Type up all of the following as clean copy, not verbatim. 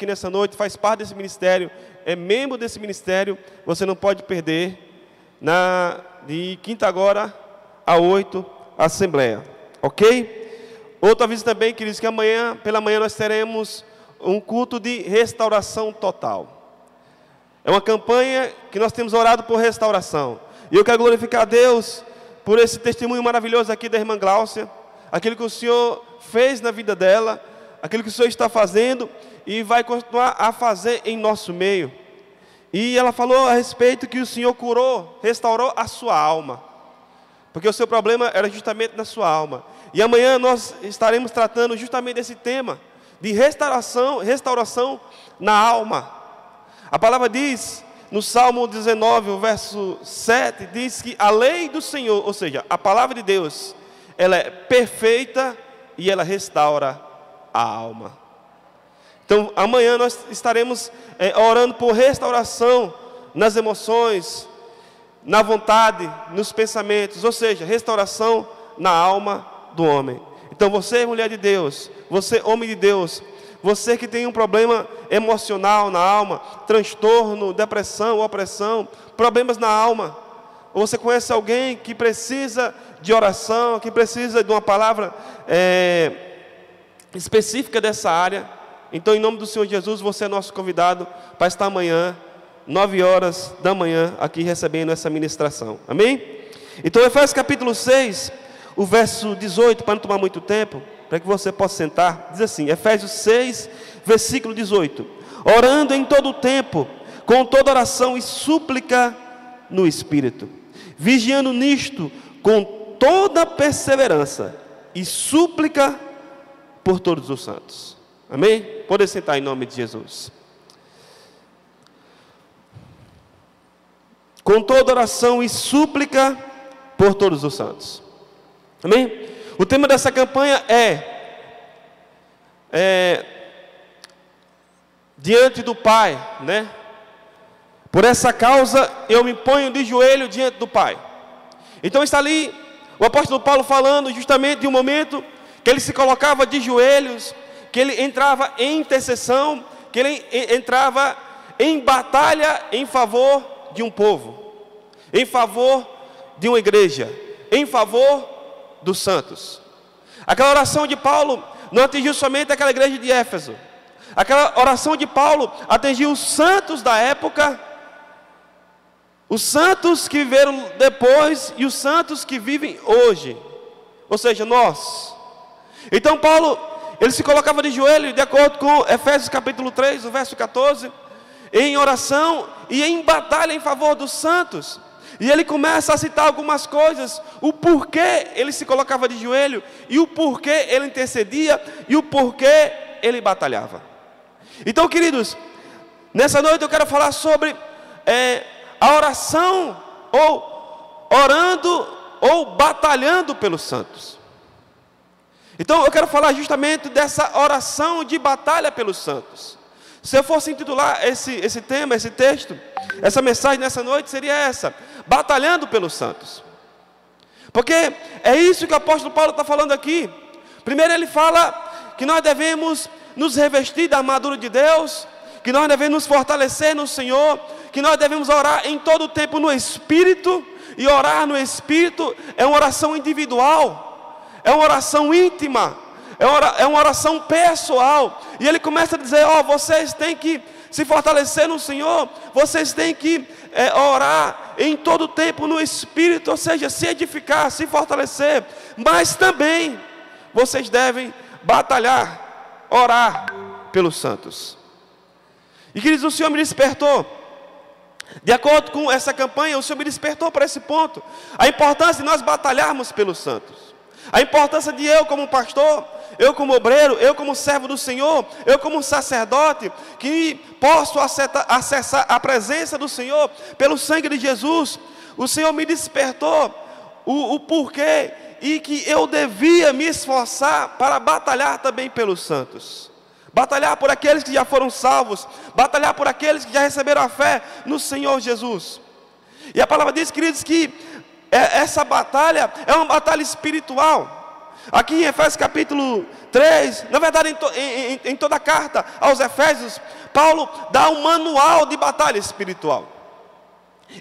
aqui nessa noite, faz parte desse ministério, é membro desse ministério, você não pode perder de quinta agora a 8, a Assembleia, ok? Outro aviso também, queridos, que amanhã, pela manhã, nós teremos um culto de restauração total. É uma campanha que nós temos orado por restauração. E eu quero glorificar a Deus por esse testemunho maravilhoso aqui da irmã Gláucia, aquilo que o Senhor fez na vida dela, aquilo que o Senhor está fazendo e vai continuar a fazer em nosso meio. E ela falou a respeito que o Senhor curou, restaurou a sua alma, porque o seu problema era justamente na sua alma. E amanhã nós estaremos tratando justamente desse tema, de restauração na alma. A palavra diz, no Salmo 19, o verso 7, diz que a lei do Senhor, ou seja, a palavra de Deus, ela é perfeita e ela restaura a alma. Então, amanhã nós estaremos orando por restauração nas emoções, na vontade, nos pensamentos, ou seja, restauração na alma do homem. Então, você, mulher de Deus, você, homem de Deus, você que tem um problema emocional na alma, transtorno, depressão, opressão, problemas na alma, ou você conhece alguém que precisa de oração, que precisa de uma palavra específica dessa área, então, em nome do Senhor Jesus, você é nosso convidado para estar amanhã, 9 horas da manhã, aqui recebendo essa ministração. Amém? Então, Efésios capítulo 6, o verso 18, para não tomar muito tempo, para que você possa sentar, diz assim, Efésios 6, versículo 18. Orando em todo o tempo, com toda oração e súplica no Espírito, vigiando nisto, com toda perseverança e súplica por todos os santos. Amém? Pode sentar em nome de Jesus. Com toda oração e súplica por todos os santos. Amém? O tema dessa campanha é diante do Pai, né? Por essa causa eu me ponho de joelho diante do Pai. Então está ali o apóstolo Paulo falando justamente de um momento que ele se colocava de joelhos, que ele entrava em intercessão, que ele entrava em batalha em favor de um povo, em favor de uma igreja, em favor dos santos. Aquela oração de Paulo não atingiu somente aquela igreja de Éfeso. Aquela oração de Paulo atingiu os santos da época, os santos que viveram depois e os santos que vivem hoje, ou seja, nós. Então Paulo, ele se colocava de joelho, de acordo com Efésios capítulo 3, o verso 14, em oração e em batalha em favor dos santos. E ele começa a citar algumas coisas, o porquê ele se colocava de joelho, e o porquê ele intercedia, e o porquê ele batalhava. Então, queridos, nessa noite eu quero falar sobre a oração, ou orando, ou batalhando pelos santos. Então eu quero falar justamente dessa oração de batalha pelos santos. Se eu fosse intitular esse tema, esse texto, essa mensagem nessa noite seria essa: batalhando pelos santos. Porque é isso que o apóstolo Paulo está falando aqui. Primeiro ele fala que nós devemos nos revestir da armadura de Deus, que nós devemos nos fortalecer no Senhor, que nós devemos orar em todo o tempo no Espírito, e orar no Espírito é uma oração individual, é uma oração íntima, é uma oração pessoal. E ele começa a dizer, vocês têm que se fortalecer no Senhor, vocês têm que orar em todo o tempo no Espírito, ou seja, se edificar, se fortalecer, mas também vocês devem batalhar, orar pelos santos. E queridos, o Senhor me despertou, de acordo com essa campanha, o Senhor me despertou para esse ponto, a importância de nós batalharmos pelos santos. A importância de eu como pastor, eu como obreiro, eu como servo do Senhor, eu como sacerdote, que posso acessar a presença do Senhor pelo sangue de Jesus. O Senhor me despertou o porquê e que eu devia me esforçar para batalhar também pelos santos. Batalhar por aqueles que já foram salvos, batalhar por aqueles que já receberam a fé no Senhor Jesus. E a palavra diz, queridos, que essa batalha é uma batalha espiritual. Aqui em Efésios capítulo 3, na verdade em toda a carta aos Efésios, Paulo dá um manual de batalha espiritual.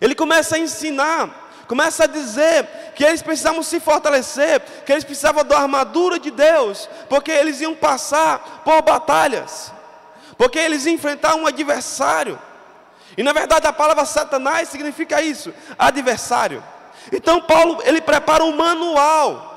Ele começa a ensinar, começa a dizer que eles precisavam se fortalecer, que eles precisavam da armadura de Deus, porque eles iam passar por batalhas, porque eles iam enfrentar um adversário. E na verdade a palavra Satanás significa isso, adversário. Então Paulo, ele prepara um manual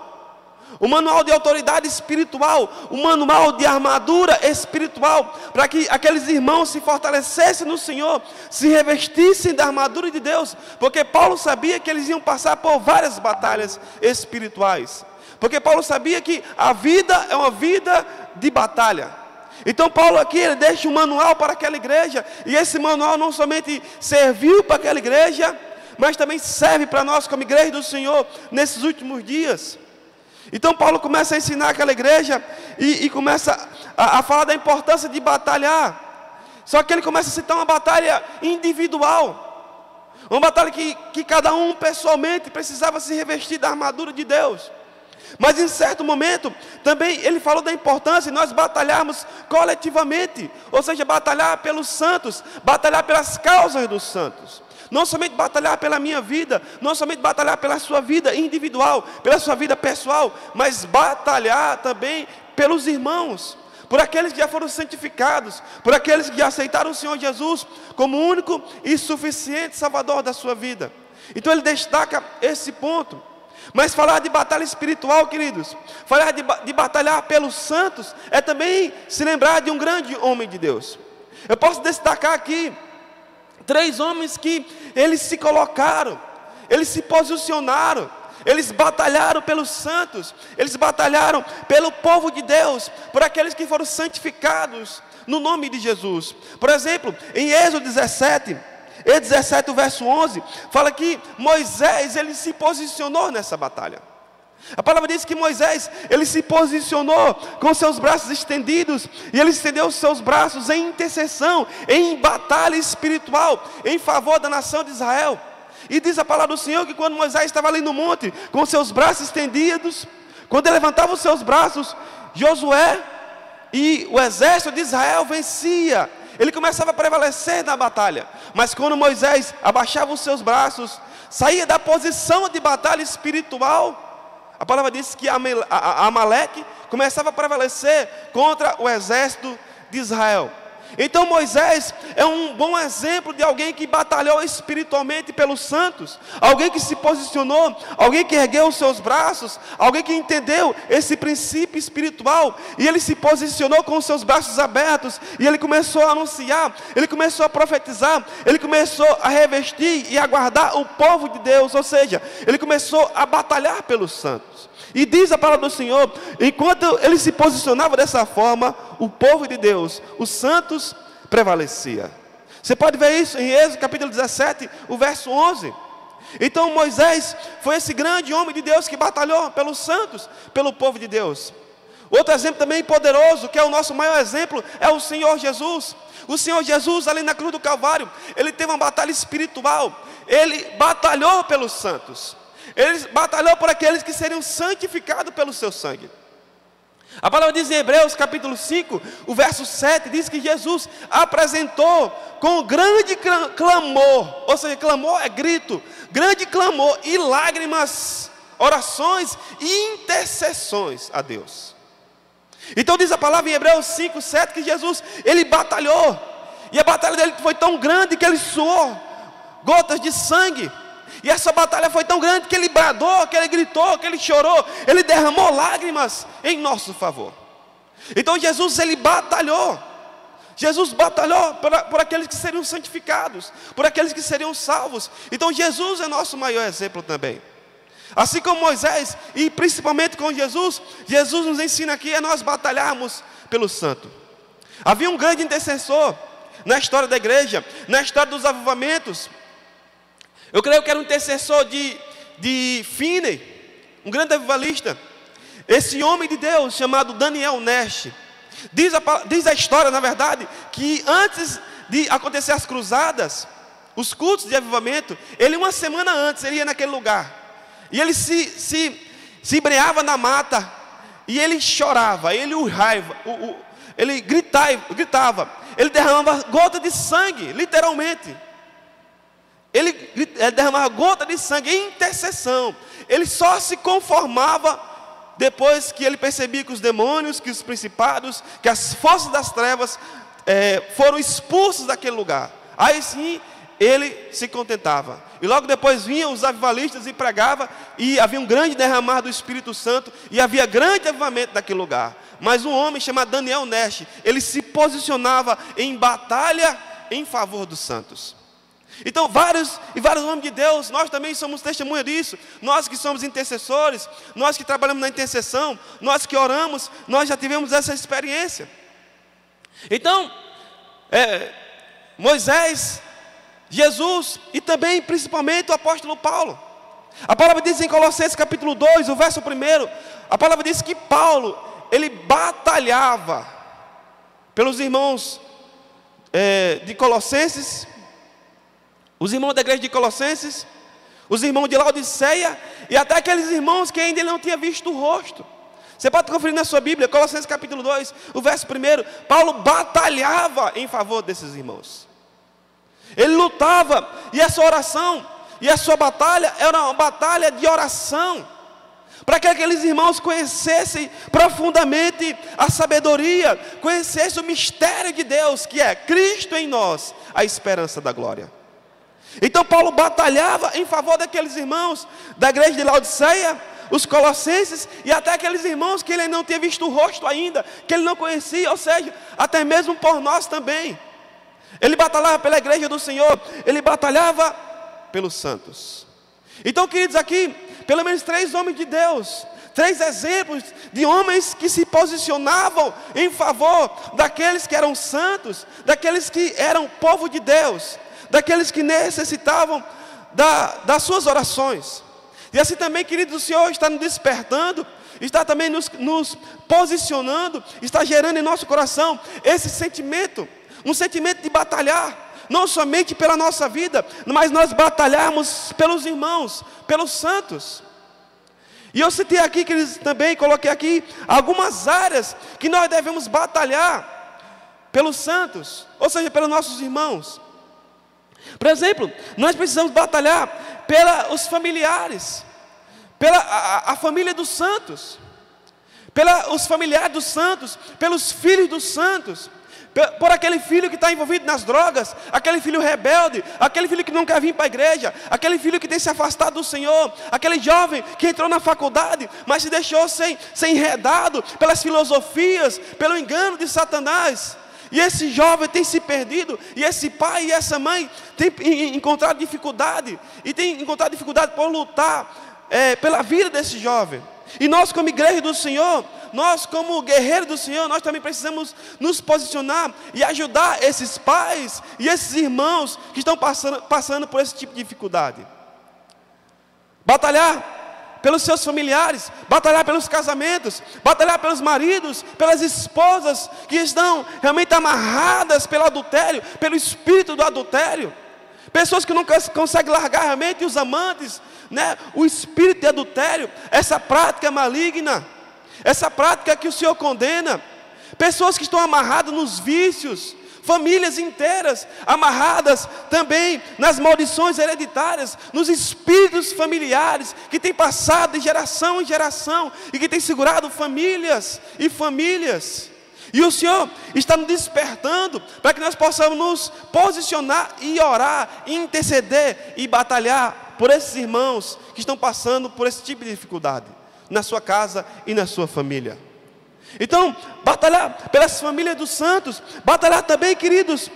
de autoridade espiritual, um manual de armadura espiritual, para que aqueles irmãos se fortalecessem no Senhor, se revestissem da armadura de Deus, porque Paulo sabia que eles iam passar por várias batalhas espirituais, porque Paulo sabia que a vida é uma vida de batalha. Então Paulo aqui, ele deixa um manual para aquela igreja, e esse manual não somente serviu para aquela igreja, mas também serve para nós como igreja do Senhor, nesses últimos dias. Então Paulo começa a ensinar aquela igreja, e começa a falar da importância de batalhar. Só que ele começa a citar uma batalha individual, uma batalha que cada um pessoalmente precisava se revestir da armadura de Deus. Mas em certo momento, também ele falou da importância de nós batalharmos coletivamente, ou seja, batalhar pelos santos, batalhar pelas causas dos santos. Não somente batalhar pela minha vida, não somente batalhar pela sua vida individual, pela sua vida pessoal, mas batalhar também pelos irmãos, por aqueles que já foram santificados, por aqueles que já aceitaram o Senhor Jesus como único e suficiente Salvador da sua vida. Então ele destaca esse ponto. Mas falar de batalha espiritual, queridos, falar de batalhar pelos santos, é também se lembrar de um grande homem de Deus. Eu posso destacar aqui 3 homens que eles se colocaram, eles se posicionaram, eles batalharam pelos santos, eles batalharam pelo povo de Deus, por aqueles que foram santificados no nome de Jesus. Por exemplo, em Êxodo 17, o verso 11, fala que Moisés, ele se posicionou nessa batalha. A palavra diz que Moisés, ele se posicionou com seus braços estendidos, e ele estendeu os seus braços em intercessão, em batalha espiritual, em favor da nação de Israel. E diz a palavra do Senhor que quando Moisés estava ali no monte, com seus braços estendidos, quando ele levantava os seus braços, Josué e o exército de Israel vencia. Ele começava a prevalecer na batalha. Mas quando Moisés abaixava os seus braços, saía da posição de batalha espiritual, a palavra diz que Amaleque começava a prevalecer contra o exército de Israel. Então Moisés é um bom exemplo de alguém que batalhou espiritualmente pelos santos, alguém que se posicionou, alguém que ergueu os seus braços, alguém que entendeu esse princípio espiritual, e ele se posicionou com os seus braços abertos, e ele começou a anunciar, ele começou a profetizar, ele começou a revestir e a guardar o povo de Deus, ou seja, ele começou a batalhar pelos santos. E diz a palavra do Senhor, enquanto ele se posicionava dessa forma, o povo de Deus, os santos, prevalecia. Você pode ver isso em Êxodo capítulo 17, o verso 11. Então Moisés foi esse grande homem de Deus que batalhou pelos santos, pelo povo de Deus. Outro exemplo também poderoso, que é o nosso maior exemplo, é o Senhor Jesus. O Senhor Jesus, ali na cruz do Calvário, ele teve uma batalha espiritual, ele batalhou pelos santos. Ele batalhou por aqueles que seriam santificados pelo seu sangue. A palavra diz em Hebreus capítulo 5, o verso 7, diz que Jesus apresentou com grande clamor, ou seja, clamor é grito, grande clamor e lágrimas, orações e intercessões a Deus. Então diz a palavra em Hebreus 5, 7, que Jesus, ele batalhou, e a batalha dele foi tão grande que ele suou gotas de sangue. E essa batalha foi tão grande que ele bradou, que ele gritou, que ele chorou, ele derramou lágrimas em nosso favor. Então Jesus, ele batalhou. Jesus batalhou por aqueles que seriam santificados, por aqueles que seriam salvos. Então Jesus é nosso maior exemplo também. Assim como Moisés, e principalmente com Jesus, Jesus nos ensina aqui a nós batalharmos pelo santo. Havia um grande intercessor na história da igreja, na história dos avivamentos. Eu creio que era um intercessor de Finney, um grande avivalista. Esse homem de Deus, chamado Daniel Nash, diz a história, na verdade, que antes de acontecer as cruzadas, os cultos de avivamento, ele uma semana antes, ele ia naquele lugar, e ele se embreava na mata, e ele chorava, ele urrava, ele gritava, ele derramava gota de sangue, literalmente. Ele derramava gota de sangue em intercessão. Ele só se conformava depois que ele percebia que os demônios, que os principados, que as forças das trevas foram expulsos daquele lugar. Aí sim, ele se contentava. E logo depois vinham os avivalistas e pregavam, e havia um grande derramar do Espírito Santo, e havia grande avivamento naquele lugar. Mas um homem chamado Daniel Neste, ele se posicionava em batalha em favor dos santos. Então vários homens de Deus, nós também somos testemunha disso. Nós que somos intercessores, nós que trabalhamos na intercessão, nós que oramos, nós já tivemos essa experiência. Então, Moisés, Jesus e também principalmente o apóstolo Paulo. A palavra diz em Colossenses capítulo 2, o verso 1, a palavra diz que Paulo, ele batalhava pelos irmãos de Colossenses, os irmãos da igreja de Colossenses, os irmãos de Laodiceia e até aqueles irmãos que ainda não tinham visto o rosto. Você pode conferir na sua Bíblia, Colossenses capítulo 2, o verso 1, Paulo batalhava em favor desses irmãos. Ele lutava, e a sua oração, e a sua batalha era uma batalha de oração, para que aqueles irmãos conhecessem profundamente a sabedoria, conhecessem o mistério de Deus, que é Cristo em nós, a esperança da glória. Então Paulo batalhava em favor daqueles irmãos da igreja de Laodiceia, os colossenses, e até aqueles irmãos que ele não tinha visto o rosto ainda, que ele não conhecia, ou seja, até mesmo por nós também. Ele batalhava pela igreja do Senhor, ele batalhava pelos santos. Então, queridos, aqui, pelo menos 3 homens de Deus, 3 exemplos de homens que se posicionavam em favor daqueles que eram santos, daqueles que eram povo de Deus, daqueles que necessitavam das suas orações. E assim também, queridos, o Senhor está nos despertando, está também nos posicionando, está gerando em nosso coração esse sentimento, um sentimento de batalhar, não somente pela nossa vida, mas nós batalharmos pelos irmãos, pelos santos. E eu citei aqui, queridos, também coloquei aqui algumas áreas que nós devemos batalhar pelos santos, ou seja, pelos nossos irmãos. Por exemplo, nós precisamos batalhar pelos familiares, pela a família dos santos, pelos familiares dos santos, pelos filhos dos santos, por aquele filho que está envolvido nas drogas, aquele filho rebelde, aquele filho que não quer vir para a igreja, aquele filho que tem se afastado do Senhor, aquele jovem que entrou na faculdade, mas se deixou ser enredado pelas filosofias, pelo engano de Satanás. E esse jovem tem se perdido, e esse pai e essa mãe tem encontrado dificuldade, e tem encontrado dificuldade por lutar pela vida desse jovem. E nós como igreja do Senhor, nós como guerreiros do Senhor, nós também precisamos nos posicionar e ajudar esses pais e esses irmãos que estão passando por esse tipo de dificuldade. Batalhar pelos seus familiares, batalhar pelos casamentos, batalhar pelos maridos, pelas esposas que estão realmente amarradas pelo adultério, pelo espírito do adultério. Pessoas que não conseguem largar realmente os amantes, né? O espírito de adultério, essa prática maligna, essa prática que o Senhor condena. Pessoas que estão amarradas nos vícios, famílias inteiras amarradas também nas maldições hereditárias, nos espíritos familiares que têm passado de geração em geração e que têm segurado famílias e famílias. E o Senhor está nos despertando para que nós possamos nos posicionar e orar, e interceder e batalhar por esses irmãos que estão passando por esse tipo de dificuldade na sua casa e na sua família. Então, batalhar pelas famílias dos santos, batalhar também, queridos,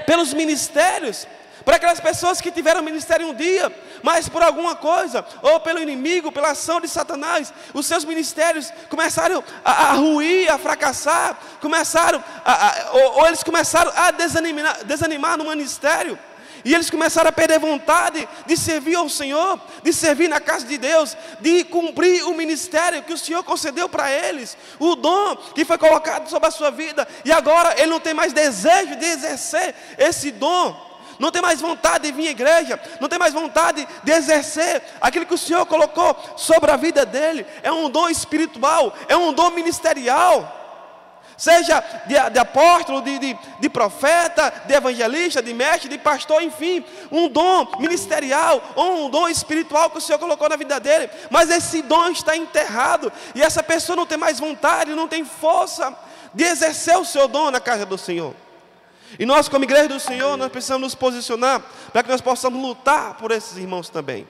pelos ministérios, para aquelas pessoas que tiveram ministério um dia, mas por alguma coisa, ou pelo inimigo, pela ação de Satanás, os seus ministérios começaram a ruir, a fracassar, ou eles começaram a desanimar no ministério, e eles começaram a perder vontade de servir ao Senhor, de servir na casa de Deus, de cumprir o ministério que o Senhor concedeu para eles, o dom que foi colocado sobre a sua vida, e agora ele não tem mais desejo de exercer esse dom, não tem mais vontade de vir à igreja, não tem mais vontade de exercer aquilo que o Senhor colocou sobre a vida dele. É um dom espiritual, é um dom ministerial. seja de apóstolo, de profeta, de evangelista, de mestre, de pastor, enfim, um dom ministerial ou um dom espiritual que o Senhor colocou na vida dele, mas esse dom está enterrado, e essa pessoa não tem mais vontade, não tem força de exercer o seu dom na casa do Senhor. E nós, como igreja do Senhor, nós precisamos nos posicionar para que nós possamos lutar por esses irmãos também.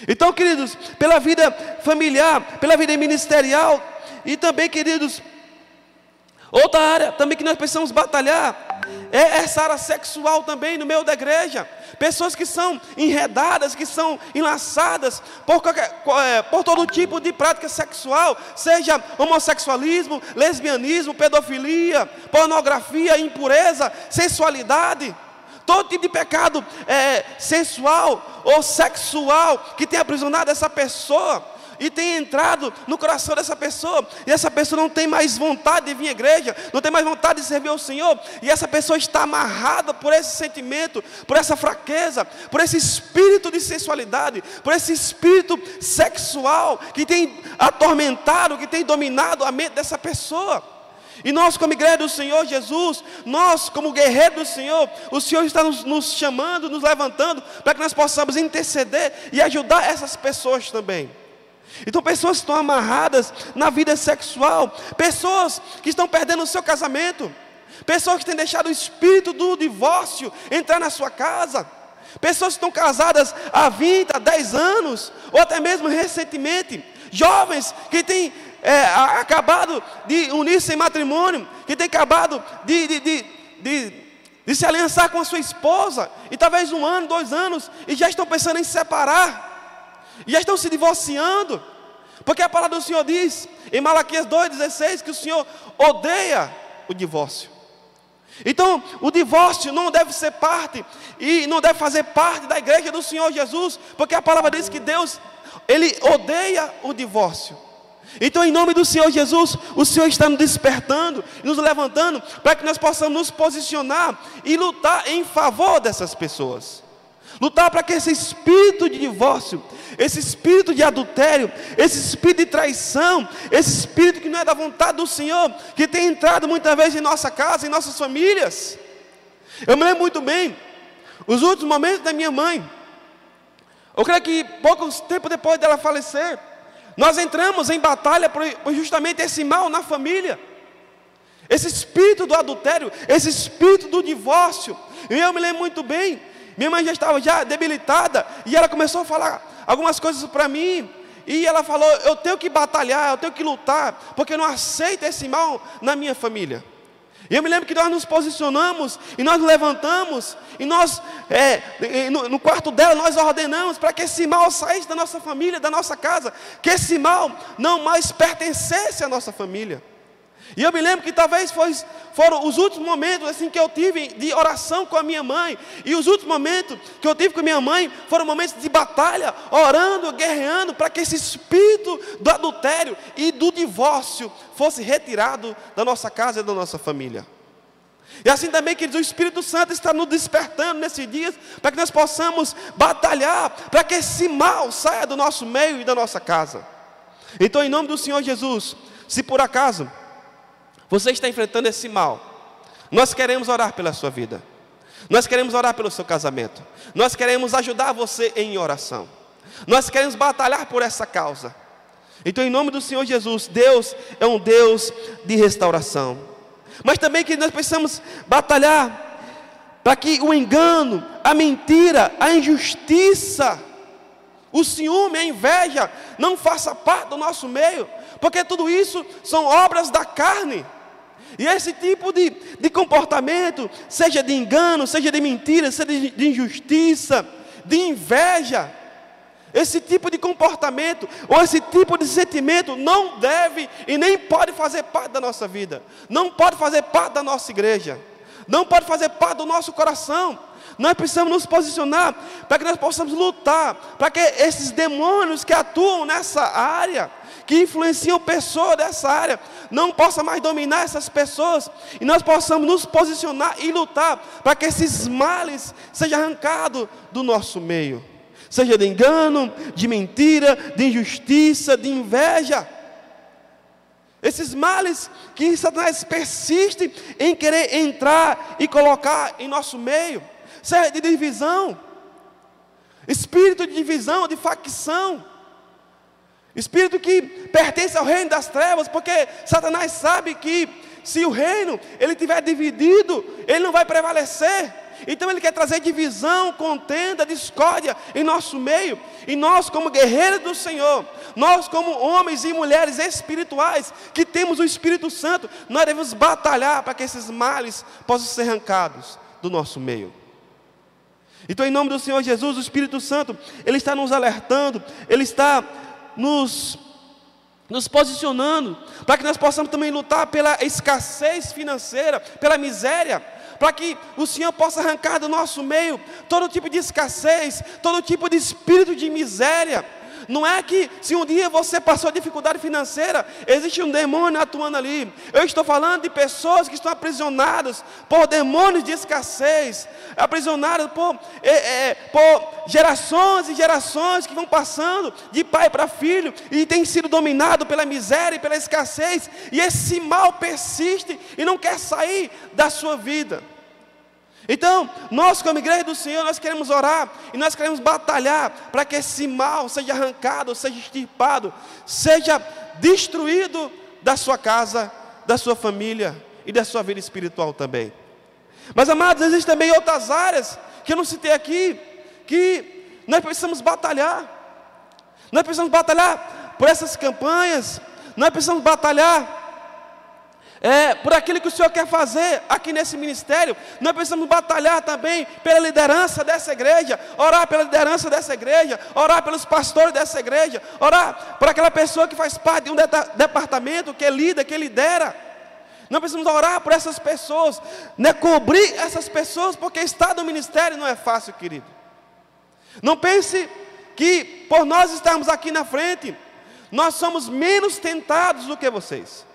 Então, queridos, pela vida familiar, pela vida ministerial, e também, queridos, outra área também que nós precisamos batalhar é essa área sexual também no meio da igreja. Pessoas que são enredadas, que são enlaçadas por todo tipo de prática sexual, seja homossexualismo, lesbianismo, pedofilia, pornografia, impureza, sensualidade, todo tipo de pecado sensual ou sexual que tem aprisionado essa pessoa e tem entrado no coração dessa pessoa, e essa pessoa não tem mais vontade de vir à igreja, não tem mais vontade de servir ao Senhor, e essa pessoa está amarrada por esse sentimento, por essa fraqueza, por esse espírito de sensualidade, por esse espírito sexual que tem atormentado, que tem dominado a mente dessa pessoa. E nós, como igreja do Senhor Jesus, nós como guerreiros do Senhor, o Senhor está nos chamando, nos levantando, para que nós possamos interceder e ajudar essas pessoas também. Então, pessoas que estão amarradas na vida sexual, pessoas que estão perdendo o seu casamento, pessoas que têm deixado o espírito do divórcio entrar na sua casa, pessoas que estão casadas há 20, há 10 anos, ou até mesmo recentemente, jovens que têm acabado de unir-se em matrimônio, que têm acabado de se aliançar com a sua esposa, e talvez 1 ano, 2 anos, e já estão pensando em separar, e já estão se divorciando, porque a palavra do Senhor diz, em Malaquias 2,16, que o Senhor odeia o divórcio. Então, o divórcio não deve ser parte, e não deve fazer parte da igreja do Senhor Jesus, porque a palavra diz que Deus, Ele odeia o divórcio. Então, em nome do Senhor Jesus, o Senhor está nos despertando, nos levantando, para que nós possamos nos posicionar e lutar em favor dessas pessoas. Lutar para que esse espírito de divórcio, esse espírito de adultério, esse espírito de traição, esse espírito que não é da vontade do Senhor, que tem entrado muitas vezes em nossa casa, em nossas famílias. Eu me lembro muito bem, os últimos momentos da minha mãe. Eu creio que poucos tempos depois dela falecer, nós entramos em batalha por justamente esse mal na família. Esse espírito do adultério, esse espírito do divórcio. E eu me lembro muito bem, minha mãe já estava debilitada, e ela começou a falar algumas coisas para mim, e ela falou, eu tenho que batalhar, eu tenho que lutar, porque eu não aceito esse mal na minha família. E eu me lembro que nós nos posicionamos, e nós nos levantamos, e nós, no quarto dela, nós ordenamos para que esse mal saísse da nossa família, da nossa casa, que esse mal não mais pertencesse à nossa família. E eu me lembro que talvez foram os últimos momentos assim, que eu tive de oração com a minha mãe. E os últimos momentos que eu tive com a minha mãe foram momentos de batalha, orando, guerreando, para que esse espírito do adultério e do divórcio fosse retirado da nossa casa e da nossa família. E assim também, queridos, o Espírito Santo está nos despertando nesses dias, para que nós possamos batalhar, para que esse mal saia do nosso meio e da nossa casa. Então, em nome do Senhor Jesus, se por acaso você está enfrentando esse mal, nós queremos orar pela sua vida, nós queremos orar pelo seu casamento, nós queremos ajudar você em oração, nós queremos batalhar por essa causa. Então, em nome do Senhor Jesus, Deus é um Deus de restauração. Mas também que nós precisamos batalhar para que o engano, a mentira, a injustiça, o ciúme, a inveja não faça parte do nosso meio, porque tudo isso são obras da carne. E esse tipo de comportamento, seja de engano, seja de mentira, seja de injustiça, de inveja, esse tipo de comportamento, ou esse tipo de sentimento, não deve e nem pode fazer parte da nossa vida, não pode fazer parte da nossa igreja, não pode fazer parte do nosso coração. Nós precisamos nos posicionar para que nós possamos lutar, para que esses demônios que atuam nessa área, que influenciam pessoas dessa área, não possam mais dominar essas pessoas, e nós possamos nos posicionar e lutar, para que esses males sejam arrancados do nosso meio, seja de engano, de mentira, de injustiça, de inveja. Esses males que Satanás persiste em querer entrar e colocar em nosso meio, seja de divisão, espírito de divisão, de facção, espírito que pertence ao reino das trevas, porque Satanás sabe que se o reino ele estiver dividido, ele não vai prevalecer. Então ele quer trazer divisão, contenda, discórdia em nosso meio. E nós, como guerreiros do Senhor, nós como homens e mulheres espirituais, que temos o Espírito Santo, nós devemos batalhar para que esses males possam ser arrancados do nosso meio. Então, em nome do Senhor Jesus, o Espírito Santo, ele está nos alertando, ele está nos posicionando, para que nós possamos também lutar pela escassez financeira, pela miséria, para que o Senhor possa arrancar do nosso meio todo tipo de escassez, todo tipo de espírito de miséria. Não é que se um dia você passou dificuldade financeira, existe um demônio atuando ali. Eu estou falando de pessoas que estão aprisionadas por demônios de escassez, aprisionadas por gerações e gerações que vão passando de pai para filho e têm sido dominados pela miséria e pela escassez, e esse mal persiste e não quer sair da sua vida. Então, nós como igreja do Senhor, nós queremos orar e nós queremos batalhar para que esse mal seja arrancado, seja extirpado, seja destruído da sua casa, da sua família e da sua vida espiritual também. Mas, amados, existem também outras áreas que eu não citei aqui, que nós precisamos batalhar. Nós precisamos batalhar por essas campanhas, nós precisamos batalhar por aquilo que o Senhor quer fazer aqui nesse ministério. Nós precisamos batalhar também pela liderança dessa igreja, orar pela liderança dessa igreja, orar pelos pastores dessa igreja, orar por aquela pessoa que faz parte de um departamento, que lida, que lidera. Nós precisamos orar por essas pessoas, né, cobrir essas pessoas, porque estar no ministério não é fácil, querido. Não pense que por nós estarmos aqui na frente, nós somos menos tentados do que vocês.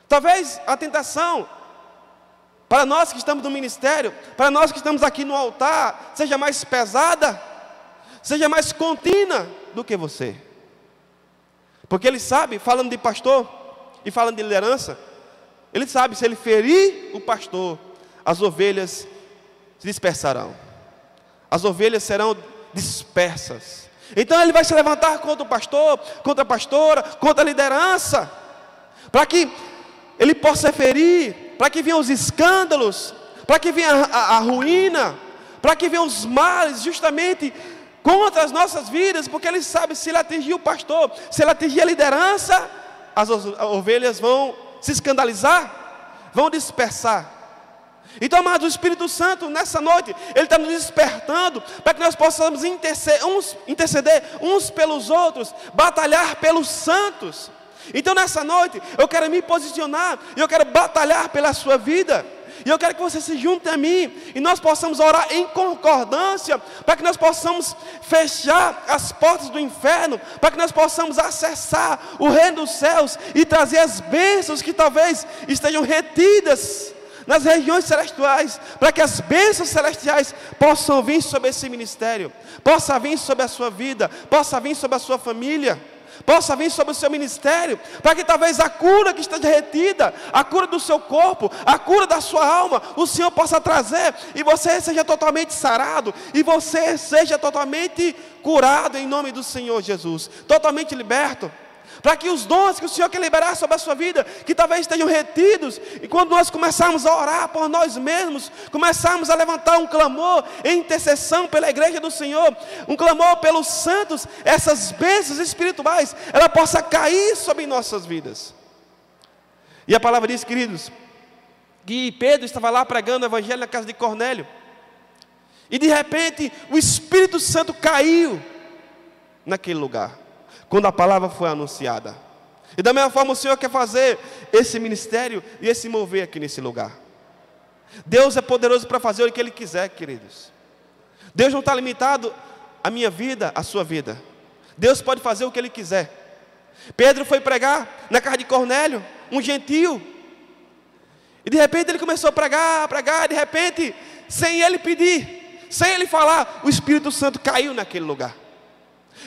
Talvez a tentação, para nós que estamos no ministério, para nós que estamos aqui no altar, seja mais pesada, seja mais contínua do que você. Porque ele sabe, falando de pastor e falando de liderança, ele sabe, se ele ferir o pastor, as ovelhas se dispersarão. As ovelhas serão dispersas. Então ele vai se levantar contra o pastor, contra a pastora, contra a liderança, para que ele possa ferir, para que venham os escândalos, para que venha a ruína, para que venham os males, justamente contra as nossas vidas, porque ele sabe, se ele atingir o pastor, se ele atingir a liderança, as ovelhas vão se escandalizar, vão dispersar. Então, amados, o Espírito Santo, nessa noite, ele está nos despertando, para que nós possamos interceder uns pelos outros, batalhar pelos santos. Então nessa noite, eu quero me posicionar, e eu quero batalhar pela sua vida, e eu quero que você se junte a mim, e nós possamos orar em concordância, para que nós possamos fechar as portas do inferno, para que nós possamos acessar o reino dos céus, e trazer as bênçãos que talvez estejam retidas nas regiões celestiais, para que as bênçãos celestiais possam vir sobre esse ministério, possa vir sobre a sua vida, possa vir sobre a sua família, possa vir sobre o seu ministério, para que talvez a cura que esteja retida, a cura do seu corpo, a cura da sua alma, o Senhor possa trazer, e você seja totalmente sarado, e você seja totalmente curado em nome do Senhor Jesus, totalmente liberto, para que os dons que o Senhor quer liberar sobre a sua vida, que talvez estejam retidos, e quando nós começarmos a orar por nós mesmos, começarmos a levantar um clamor em intercessão pela igreja do Senhor, um clamor pelos santos, essas bênçãos espirituais, ela possa cair sobre nossas vidas. E a palavra diz, queridos, que Pedro estava lá pregando o evangelho na casa de Cornélio, e de repente o Espírito Santo caiu naquele lugar, quando a palavra foi anunciada. E da mesma forma o Senhor quer fazer esse ministério e esse mover aqui nesse lugar. Deus é poderoso para fazer o que Ele quiser, queridos. Deus não está limitado à minha vida, à sua vida. Deus pode fazer o que Ele quiser. Pedro foi pregar na casa de Cornélio, um gentio, e de repente ele começou a pregar, de repente, sem ele pedir, sem ele falar, o Espírito Santo caiu naquele lugar.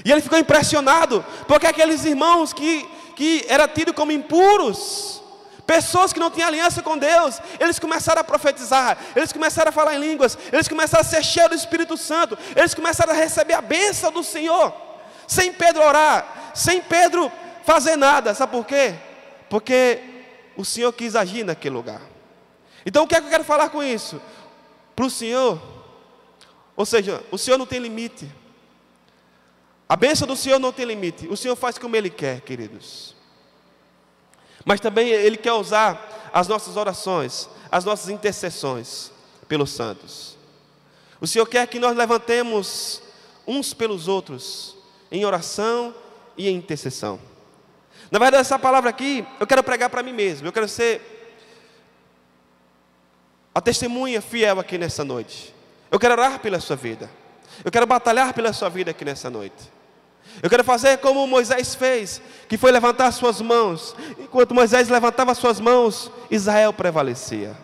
E ele ficou impressionado, porque aqueles irmãos que que era tido como impuros, pessoas que não tinham aliança com Deus, eles começaram a profetizar, eles começaram a falar em línguas, eles começaram a ser cheios do Espírito Santo, eles começaram a receber a bênção do Senhor, sem Pedro orar, sem Pedro fazer nada. Sabe por quê? Porque o Senhor quis agir naquele lugar. Então o que é que eu quero falar com isso? Para o Senhor, ou seja, o Senhor não tem limite. A bênção do Senhor não tem limite. O Senhor faz como Ele quer, queridos. Mas também Ele quer usar as nossas orações, as nossas intercessões pelos santos. O Senhor quer que nós levantemos uns pelos outros, em oração e em intercessão. Na verdade, essa palavra aqui, eu quero pregar para mim mesmo. Eu quero ser a testemunha fiel aqui nessa noite. Eu quero orar pela sua vida. Eu quero batalhar pela sua vida aqui nessa noite. Eu quero fazer como Moisés fez, que foi levantar as suas mãos. Enquanto Moisés levantava as suas mãos, Israel prevalecia.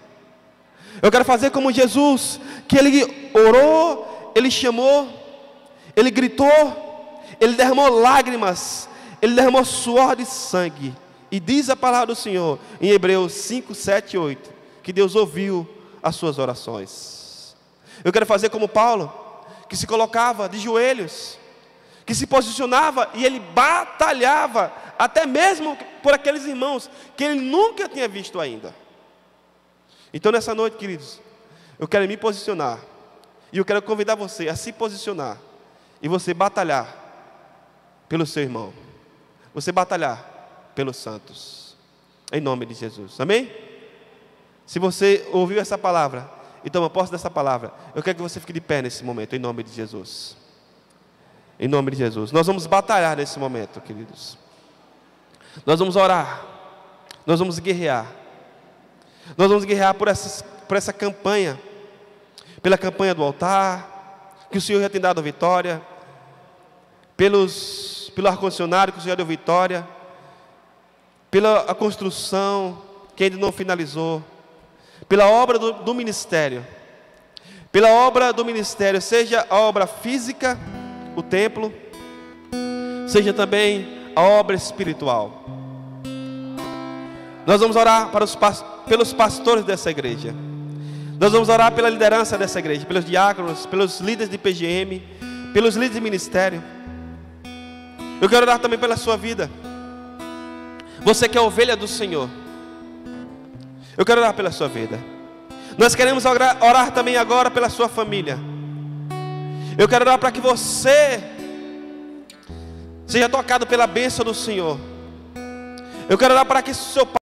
Eu quero fazer como Jesus, que ele orou, ele chamou, ele gritou, ele derramou lágrimas, ele derramou suor de sangue. E diz a palavra do Senhor em Hebreus 5, 7 e 8, que Deus ouviu as suas orações. Eu quero fazer como Paulo, que se colocava de joelhos, que se posicionava e ele batalhava, até mesmo por aqueles irmãos que ele nunca tinha visto ainda. Então nessa noite, queridos, eu quero me posicionar, e eu quero convidar você a se posicionar, e você batalhar pelo seu irmão, você batalhar pelos santos, em nome de Jesus, amém? Se você ouviu essa palavra e toma posse dessa palavra, eu quero que você fique de pé nesse momento, em nome de Jesus. Em nome de Jesus. Nós vamos batalhar nesse momento, queridos. Nós vamos orar. Nós vamos guerrear. Nós vamos guerrear por essa campanha. Pela campanha do altar, que o Senhor já tem dado vitória. Pelo ar-condicionado, que o Senhor já deu vitória. Pela construção, que ainda não finalizou. Pela obra do ministério. Pela obra do ministério, seja a obra física, o templo, seja também a obra espiritual. Nós vamos orar pelos pastores dessa igreja. Nós vamos orar pela liderança dessa igreja, pelos diáconos, pelos líderes de PGM, pelos líderes de ministério. Eu quero orar também pela sua vida. Você que é ovelha do Senhor, eu quero orar pela sua vida. Nós queremos orar também agora pela sua família. Eu quero orar para que você seja tocado pela bênção do Senhor. Eu quero orar para que seu pai